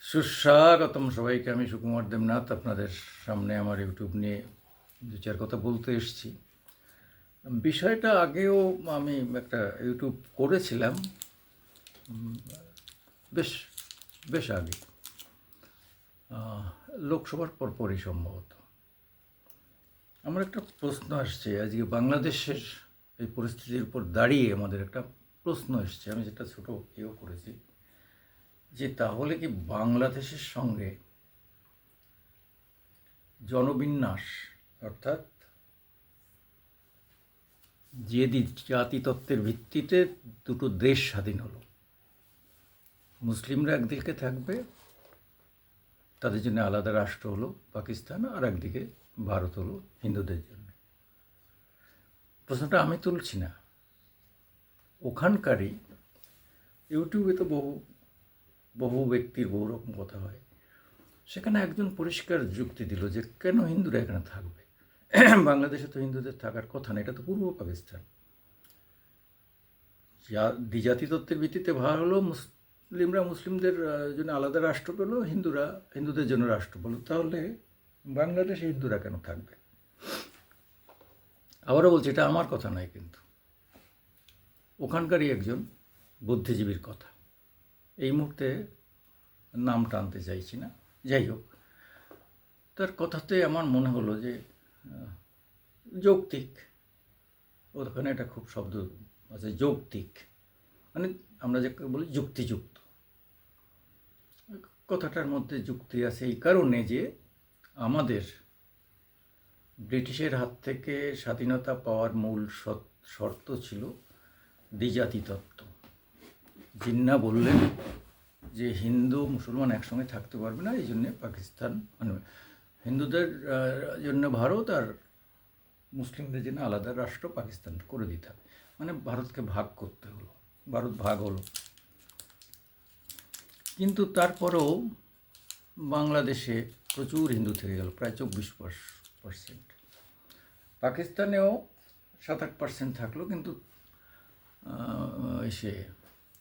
সুস্বাগতম সবাইকে। আমি সুকুমার দেবনাথ আপনাদের সামনে আমার ইউটিউব নিয়ে দু চার কথা বলতে এসেছি। বিষয়টা আগেও আমি একটা ইউটিউব করেছিলাম, বেশ বেশ আগে, লোকসভার পরপরই সম্ভবত। আমার একটা প্রশ্ন আসছে আজকে বাংলাদেশের এই পরিস্থিতির উপর দাঁড়িয়ে। আমাদের একটা প্রশ্ন এসছে, আমি যেটা ছোটো ইয়েও করেছি, যে তাহলে কি বাংলাদেশের সঙ্গে জনবিন্যাস, অর্থাৎ যে জাতিতত্ত্বের ভিত্তিতে দুটো দেশ স্বাধীন হলো, মুসলিমরা একদিকে থাকবে, তাদের জন্য আলাদা রাষ্ট্র হলো পাকিস্তান, আর একদিকে ভারত হলো হিন্দুদের জন্য। প্রশ্নটা আমি তুলছি না, ওখানকারই ইউটিউবে তো বহু বহু ব্যক্তির বহু রকম কথা হয়। সেখানে একজন পরিষ্কার যুক্তি দিল যে কেন হিন্দুরা এখানে থাকবে, বাংলাদেশে তো হিন্দুদের থাকার কথা না, এটা তো পূর্ব পাকিস্তান। দ্বিজাতিতত্ত্বের ভিত্তিতে ভাগ হলো, মুসলিমরা মুসলিমদের জন্য আলাদা রাষ্ট্র পেল, হিন্দুরা হিন্দুদের জন্য রাষ্ট্র পেল, তাহলে বাংলাদেশে হিন্দুরা কেন থাকবে? আবারও বলছি, এটা আমার কথা নয়, কিন্তু ওখানকারই একজন বুদ্ধিজীবীর কথা। এই মুহূর্তে নাম টানতে চাইছি না, যাই হোক, তার কথাতে আমার মনে হলো যে যৌক্তিক। ওখানে একটা খুব শব্দ আছে, যৌক্তিক, মানে আমরা যে বলি যুক্তিযুক্ত। কথাটার মধ্যে যুক্তি আছে এই কারণে যে আমাদের ব্রিটিশের হাত থেকে স্বাধীনতা পাওয়ার মূল শর্ত ছিল দ্বিজাতিতত্ত্ব। জিন্না বললেন যে হিন্দু মুসলমান একসঙ্গে থাকতে পারবে না, এই জন্যে পাকিস্তান, মানে হিন্দুদের জন্য ভারত আর মুসলিমদের জন্য আলাদা রাষ্ট্র পাকিস্তান করে দিতে হবে। মানে ভারতকে ভাগ করতে হলো, ভারত ভাগ হলো। কিন্তু তারপরেও বাংলাদেশে প্রচুর হিন্দু থেকে গেল, প্রায় 24%। পাকিস্তানেও 7-8% থাকলো, কিন্তু সে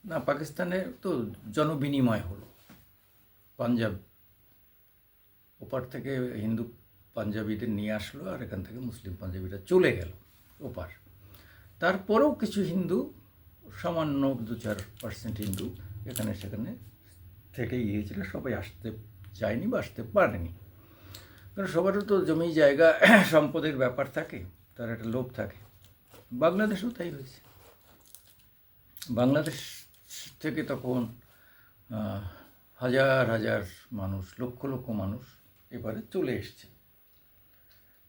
না, পাকিস্তানে তো জনবিনিময় হলো। পাঞ্জাব ওপার থেকে হিন্দু পাঞ্জাবিদের নিয়ে আসলো, আর এখান থেকে মুসলিম পাঞ্জাবিরা চলে গেল ওপার। তারপরেও কিছু হিন্দু, সামান্য 2-4% হিন্দু এখানে সেখানে থেকেই গিয়েছিল, সবাই আসতে চায়নি বা আসতে পারেনি। কারণ সবারও তো জমি জায়গা সম্পদের ব্যাপার থাকে, তার একটা লোভ থাকে। বাংলাদেশেও তাই হয়েছে। বাংলাদেশ থেকে তখন হাজার হাজার মানুষ, লক্ষ লক্ষ মানুষ এবারে চলে এসছে,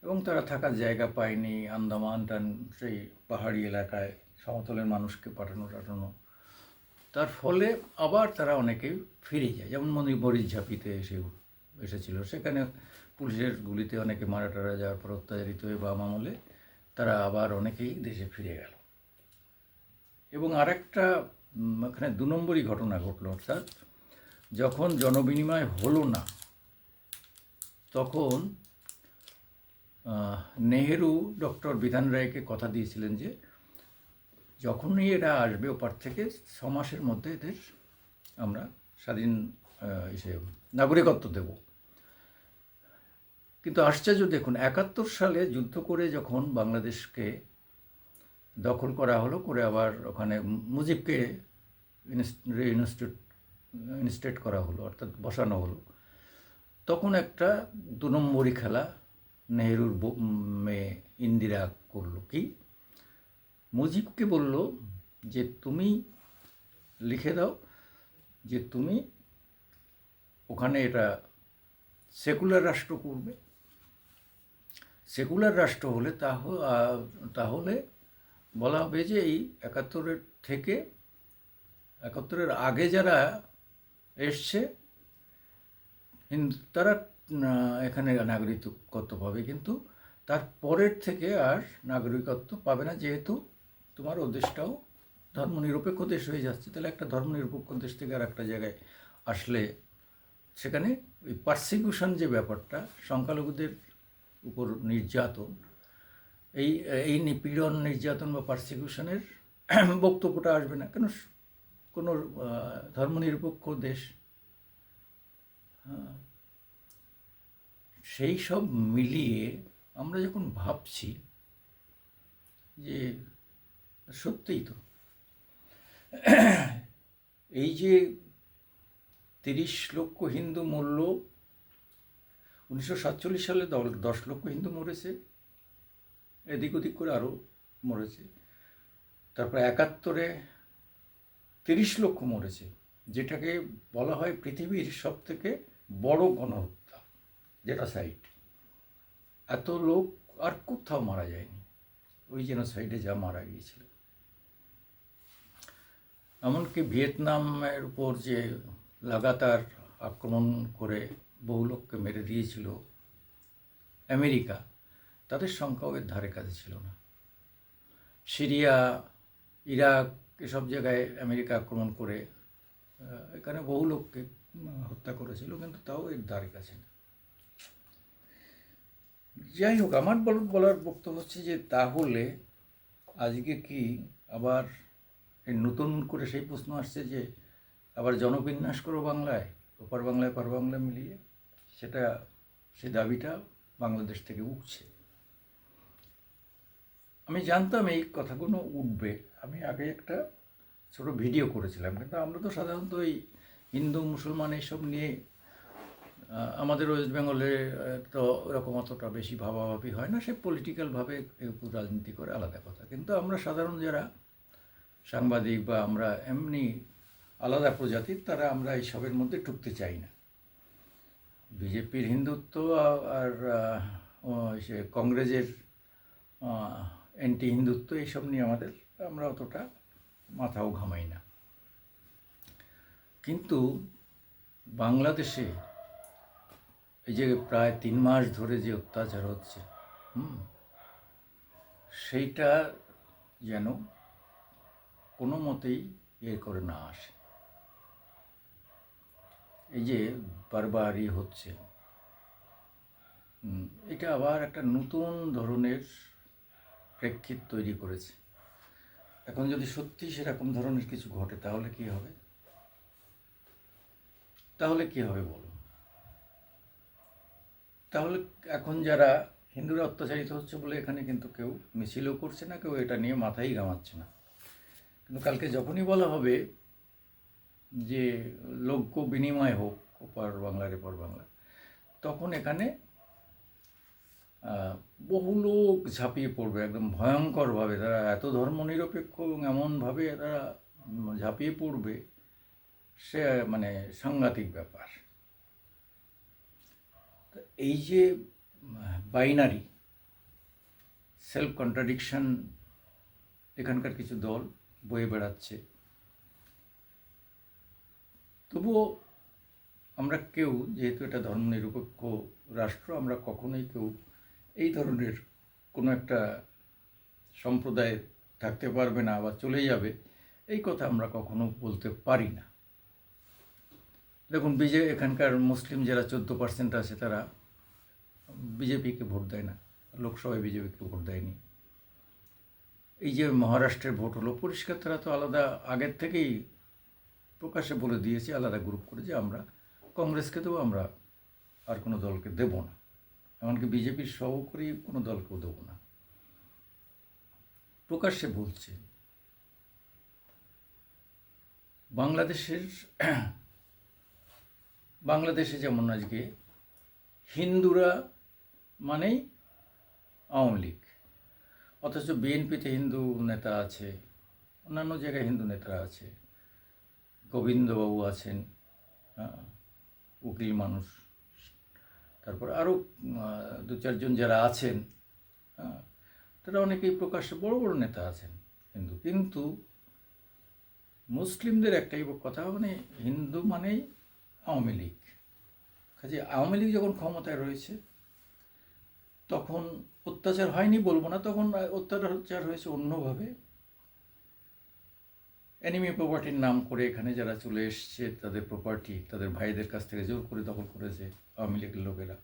এবং তারা থাকার জায়গা পায়নি। আন্দামান সেই পাহাড়ি এলাকায় সমতলের মানুষকে পাঠানো, তার ফলে আবার তারা অনেকেই ফিরে যায়। যেমন মরিচঝাপিতে এসেছিল, সেখানে পুলিশের গুলিতে অনেকে মারা টারা যাওয়ার পর অত্যাচারিত হয়ে বাম আমলে তারা আবার অনেকেই দেশে ফিরে গেল। এবং আরেকটা এখানে 2 নম্বরই ঘটনা ঘটল, অর্থাৎ যখন জনবিনিময় হলো না, তখন নেহেরু ডক্টর বিধান রায়কে কথা দিয়েছিলেন যে যখনই এরা আসবে ওপার থেকে 6 মাসের মধ্যে এদের আমরা স্বাধীন নাগরিকত্ব দেব। কিন্তু আশ্চর্য দেখুন, 71 সালে যুদ্ধ করে যখন বাংলাদেশকে দখল করা হলো, করে আবার ওখানে মুজিবকে ইনস্টেট করা হলো, অর্থাৎ বসানো হলো, তখন একটা 2 নম্বরই খেলা নেহেরুর মেয়ে ইন্দিরা করলো। কি, মুজিবকে বলল যে তুমি লিখে দাও যে তুমি ওখানে এটা সেকুলার রাষ্ট্র করবে। সেকুলার রাষ্ট্র হলে তাহলে বলা হবে যে এই 71-এর আগে যারা এসছে তারা এখানে নাগরিকত্ব পাবে, কিন্তু তার পরের থেকে আর নাগরিকত্ব পাবে না, যেহেতু তোমার ও দেশটাও ধর্মনিরপেক্ষ দেশ হয়ে যাচ্ছে। তাহলে একটা ধর্মনিরপেক্ষ দেশ থেকে আর একটা জায়গায় আসলে সেখানে ওই পারসিকিউশন যে ব্যাপারটা, সংখ্যালঘুদের উপর নির্যাতন, এই নিপীড়ন, নির্যাতন বা পারসিকিউশনের বক্তব্যটা আসবে না। কেন, কোনো ধর্মনিরপেক্ষ দেশ হ্যাঁ, সেই সব মিলিয়ে আমরা যখন ভাবছি যে সত্যিই তো এই যে 30 লক্ষ হিন্দু মরল, 1947 সালে 10 লক্ষ হিন্দু মরেছে, এদিক ওদিক করে আরও মরেছে। তারপর 71-এ 30 লক্ষ মরেছে, যেটাকে বলা হয় পৃথিবীর সবথেকে বড় গণহত্যা, জেনোসাইড। এত লোক আর কোথাও মারা যায়নি ওই জেনোসাইডে যা মারা গিয়েছিল। এমনকি ভিয়েতনামের উপর যে লাগাতার আক্রমণ করে বহু লোককে মেরে দিয়েছিল আমেরিকা, তাদের সংখ্যাও এর ধারে কাছে ছিল না। সিরিয়া, ইরাক, এসব জায়গায় আমেরিকা আক্রমণ করে এখানে বহু লোককে হত্যা করেছিল, কিন্তু তাও এর ধারে কাছে না। যাই হোক, আমার বলার বক্তব্য হচ্ছে যে তাহলে আজকে কি আবার নতুন করে সেই প্রশ্ন আসছে যে আবার জনবিন্যাস করো বাংলায়, ওপার বাংলায় পার বাংলা মিলিয়ে, সেই দাবিটা বাংলাদেশ থেকে উঠছে। আমি জানতাম এই কথাগুলো উঠবে। আমি আগে একটা ছোট ভিডিও করেছিলাম, কিন্তু আমরা তো সাধারণত এই হিন্দু মুসলমান এইসব নিয়ে আমাদের ওয়েস্ট বেঙ্গলে তো ওরকম অতটা বেশি ভাবাভাবি হয় না। সে পলিটিক্যালভাবে একটু রাজনীতি করে, আলাদা কথা। কিন্তু আমরা সাধারণ যারা সাংবাদিক বা আমরা এমনি আলাদা প্রজাতির, তারা আমরা এইসবের মধ্যে ঢুকতে চাই না। বিজেপির হিন্দুত্ব আর সে কংগ্রেসের অ্যান্টি হিন্দুত্ব, এইসব নিয়ে আমরা অতটা মাথাও ঘামাই না। কিন্তু বাংলাদেশে এই যে প্রায় 3 মাস ধরে যে অত্যাচার হচ্ছে, সেইটা যেন কোনো মতেই করে না আসে। এই যে বারবারই হচ্ছে, এটা আবার একটা নতুন ধরনের প্রেক্ষিত তৈরি করেছে। এখন যদি সত্যি সেরকম ধরনের কিছু ঘটে, তাহলে কি হবে? বলো? তাহলে এখন যারা হিন্দুরা অত্যাচারিত হচ্ছে বলে এখানে কিন্তু কেউ মিছিলও করছে না, কেউ এটা নিয়ে মাথাই ঘামাচ্ছে না। কিন্তু কালকে যখনই বলা হবে যে লৌক্য বিনিময় হোক ওপার বাংলার এপার বাংলা, তখন এখানে বহু লোক ঝাঁপিয়ে পড়বে একদম ভয়ঙ্করভাবে। তারা এত ধর্মনিরপেক্ষ এবং এমনভাবে তারা ঝাঁপিয়ে পড়বে, সে মানে সাংঘাতিক ব্যাপার। এই যে বাইনারি সেলফ কন্ট্রাডিকশন এখানকার কিছু দল বয়ে বেড়াচ্ছে, তবুও আমরা কেউ, যেহেতু এটা ধর্মনিরপেক্ষ রাষ্ট্র, আমরা কখনোই কেউ এই ধরনের কোনো একটা সম্প্রদায় থাকতে পারবে না বা চলে যাবে, এই কথা আমরা কখনো বলতে পারি না। দেখুন, এখানকার মুসলিম যারা 14% আছে, তারা বিজেপিকে ভোট দেয় না, লোকসভায় বিজেপিকে ভোট দেয়নি। এই যে মহারাষ্ট্রের ভোট হলো, পরিষ্কার তারা তো আলাদা আগের থেকেই প্রকাশ্যে বলে দিয়েছে, আলাদা গ্রুপ করে, যে আমরা কংগ্রেসকে দেবো, আমরা আর কোনো দলকে দেব না, এমনকি বিজেপির সহকারী কোনো দলকেও দেবো না, প্রকাশ্যে বলছে। বাংলাদেশে যেমন আজকে হিন্দুরা মানেই আওয়ামী লীগ, অথচ বিএনপিতে হিন্দু নেতা আছে, অন্যান্য জায়গায় হিন্দু নেতারা আছে, গোবিন্দবাবু আছেন, উকিল মানুষ, তারপর আরও 2-4 জন যারা আছেন, তারা অনেকেই প্রকাশ্যে বড় বড় নেতা আছেন হিন্দু। কিন্তু মুসলিমদের একটাই কথা, মানে হিন্দু মানেই আওয়ামী লীগ। কাজে আওয়ামী লীগ যখন ক্ষমতায় রয়েছে, তখন অত্যাচার হয়নি বলবো না, তখন অত্যাচার হয়েছে অন্যভাবে। এনিমি প্রপার্টির নাম করে এখানে যারা চলে এসছে, তাদের প্রপার্টি তাদের ভাইদের কাছ থেকে জোর করে দখল করেছে আওয়ামী লীগের লোকেরা,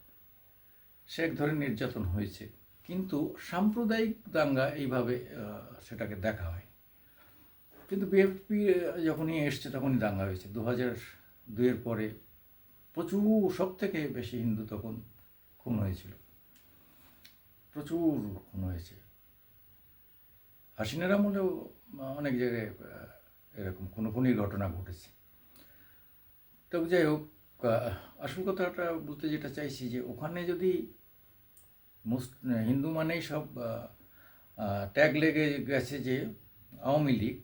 সে এক ধরনের নির্যাতন হয়েছে। কিন্তু সাম্প্রদায়িক দাঙ্গা এইভাবে সেটাকে দেখা হয়। কিন্তু বিএনপি যখনই এসছে তখনই দাঙ্গা হয়েছে। 2002-এর পরে প্রচুর, সব থেকে বেশি হিন্দু তখন খুন হয়েছিল, প্রচুর খুন হয়েছে। হাসিনার আমলেও অনেক জায়গায় এরকম খুনোখুনির ঘটনা ঘটেছে। তবে যাই হোক, আসল কথাটা বলতে যেটা চাইছি যে ওখানে যদি হিন্দু মানেই সব ট্যাগ লেগে গেছে যে আওয়ামী লীগ,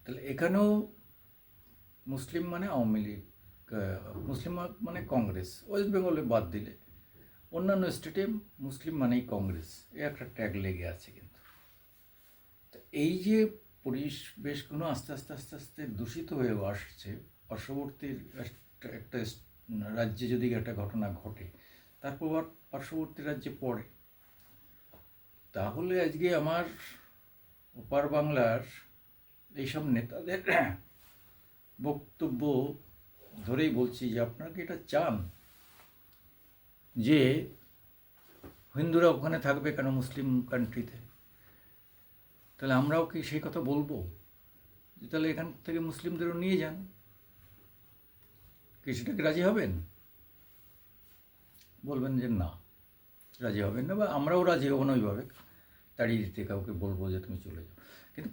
তাহলে এখানেও মুসলিম মানে আওয়ামী লীগ, মুসলিম মানে কংগ্রেস, ওয়েস্ট বেঙ্গলে বাদ দিলে অন্যান্য স্টেটে মুসলিম মানেই কংগ্রেস, এ একটা ট্যাগ লেগে আছে। কিন্তু এই যে পরিবেশগুলো আস্তে আস্তে আস্তে আস্তে দূষিত হয়ে আসছে, পার্শ্ববর্তী একটা রাজ্যে যদি একটা ঘটনা ঘটে তার প্রভাব পার্শ্ববর্তী রাজ্যে পড়ে, তাহলে আজকে আমার ওপার বাংলার এইসব নেতাদের বক্তব্য ধরেই বলছি যে আপনারা কি এটা চান যে হিন্দুরা ওখানে থাকবে কেন মুসলিম কান্ট্রিতে? তাহলে আমরাও কি সেই কথা বলবো যে তাহলে এখান থেকে মুসলিমদেরও নিয়ে যান? কি সেটাকে রাজি হবেন? বলবেন যে না, রাজি হবেন না, বা আমরাও রাজি হব না ওইভাবে তাড়িয়ে দিতে, কাউকে বলবো যে তুমি চলে যাও। কিন্তু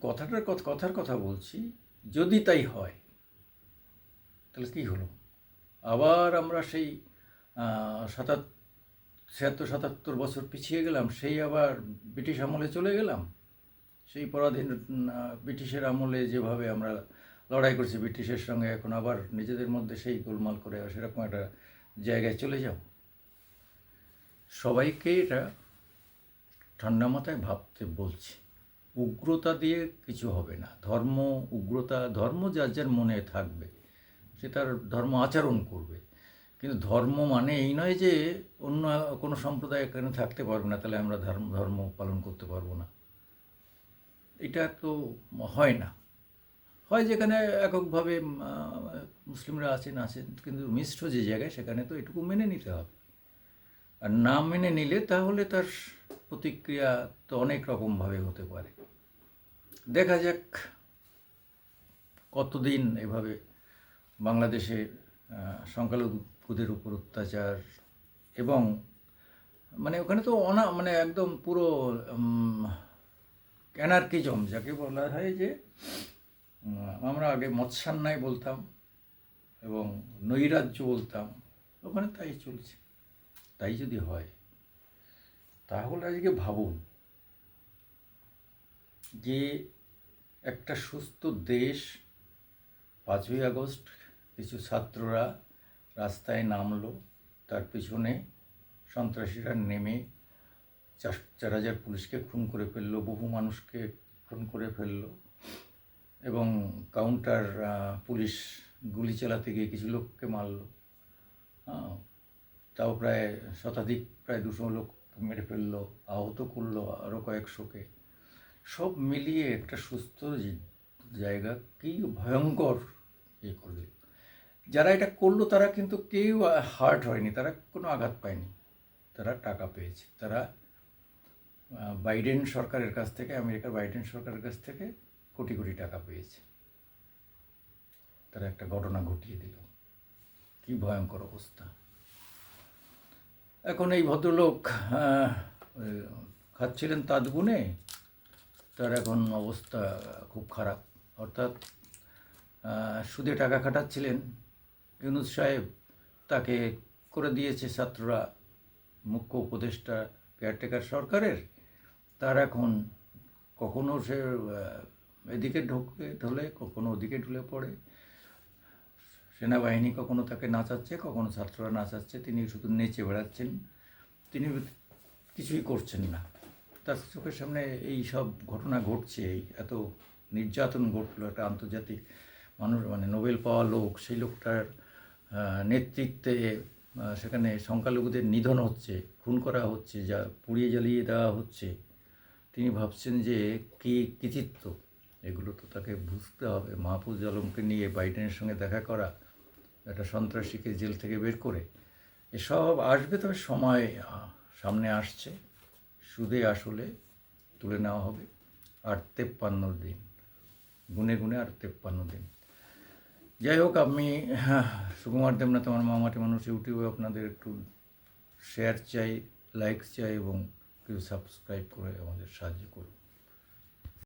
কথার কথা বলছি, যদি তাই হয় তাহলে কী হলো? আবার আমরা সেই 76-77 বছর পিছিয়ে গেলাম, সেই আবার ব্রিটিশ আমলে চলে গেলাম। সেই পরাধীন ব্রিটিশের আমলে যেভাবে আমরা লড়াই করছি ব্রিটিশের সঙ্গে, এখন আবার নিজেদের মধ্যে সেই গোলমাল করে সেরকম একটা জায়গায় চলে যাও। সবাইকে এটা ঠান্ডা মাথায় ভাবতে বলছি। উগ্রতা দিয়ে কিছু হবে না। ধর্ম যার যার মনে থাকবে, সে তার ধর্ম আচরণ করবে, কিন্তু ধর্ম মানে এই নয় যে অন্য কোনো সম্প্রদায় এখানে থাকতে পারবে না, তাহলে আমরা ধর্ম পালন করতে পারবো না। এটা তো হয় না। হয় যেখানে এককভাবে মুসলিমরা আছেন, কিন্তু মিশ্র যে জায়গায়, সেখানে তো এটুকু মেনে নিতে হবে। আর না মেনে নিলে তাহলে তার প্রতিক্রিয়া তো অনেক রকমভাবে হতে পারে। দেখা যাক কতদিন এভাবে বাংলাদেশে সংখ্যালঘুদের উপর অত্যাচার, এবং মানে ওখানে তো মানে একদম পুরো অ্যানার্কিজম যাকে বলা হয়, যে আমরা আগে মৎস্যান্যায় বলতাম এবং নৈরাজ্য বলতাম, ওখানে তাই চলছে। তাই যদি হয় তাহলে আজকে ভাবুন যে একটা সুস্থ দেশ, 5ই আগস্ট কিছু ছাত্ররা রাস্তায় নামলো, তার পিছনে সন্ত্রাসীরা নেমে 4,000 পুলিশকে খুন করে ফেললো, বহু মানুষকে খুন করে ফেললো, এবং কাউন্টার পুলিশ গুলি চালাতে গিয়ে কিছু লোককে মারলো, তাও প্রায় শতাধিক, প্রায় 200 লোক মেরে ফেললো, আহত করলো আরও কয়েকশোকে। সব মিলিয়ে একটা সুস্থ জায়গা কী ভয়ঙ্কর করবে। যারা এটা করলো তারা কিন্তু কেউ হার্ট হয়নি, তারা কোনো আঘাত পায়নি, তারা টাকা পেয়েছে। তারা বাইডেন সরকারের কাছ থেকে, আমেরিকার বাইডেন সরকারের কাছ থেকে কোটি কোটি টাকা পেয়েছে। তারা একটা ঘটনা ঘটিয়ে দিল। কি ভয়ঙ্কর অবস্থা! এখন এই ভদ্রলোক খাচ্ছিলেন তাঁত গুনে, তার এখন অবস্থা খুব খারাপ। অর্থাৎ সুদে টাকা খাটাচ্ছিলেন ইউনূস সাহেব, তাকে করে দিয়েছে ছাত্ররা মুখ্য উপদেষ্টা কেয়ারটেকার সরকারের। তার এখন কখনো সে এদিকে ঢলে, কখনো ওদিকে ঢুলে পড়ে। সেনাবাহিনী কখনো তাকে নাচাচ্ছে, কখনো ছাত্ররা নাচাচ্ছে, তিনি শুধু নেচে বেড়াচ্ছেন, তিনি কিছুই করছেন না। তার চোখের সামনে এই সব ঘটনা ঘটছে, এত নির্যাতন ঘটলো। একটা আন্তর্জাতিক মানুষ, মানে নোবেল পাওয়া লোক, সেই লোকটার নেতৃত্বে সেখানে সংখ্যালঘুদের নিধন হচ্ছে, খুন করা হচ্ছে, যা পুড়িয়ে জ্বালিয়ে দেওয়া হচ্ছে। তিনি ভাবছেন যে কী কৃতিত্ব, এগুলো তো তাকে বুঝতে হবে। মাহফুজ আলমকে নিয়ে বাইডেনের সঙ্গে দেখা করা, একটা সন্ত্রাসীকে জেল থেকে বের করে, এসব আসবে। তবে সময় সামনে আসছে, সুদে আসলে তুলে নেওয়া হবে। আর 53 দিন, গুনে গুনে আর 53 দিন। যাই হোক, আমি সুকুমার দেবনাথ, আমার মামাটি মানুষ ইউটিউবে আপনাদের একটু শেয়ার চাই, লাইক চাই এবং কিছু সাবস্ক্রাইব করে আমাদের সাহায্য করুন।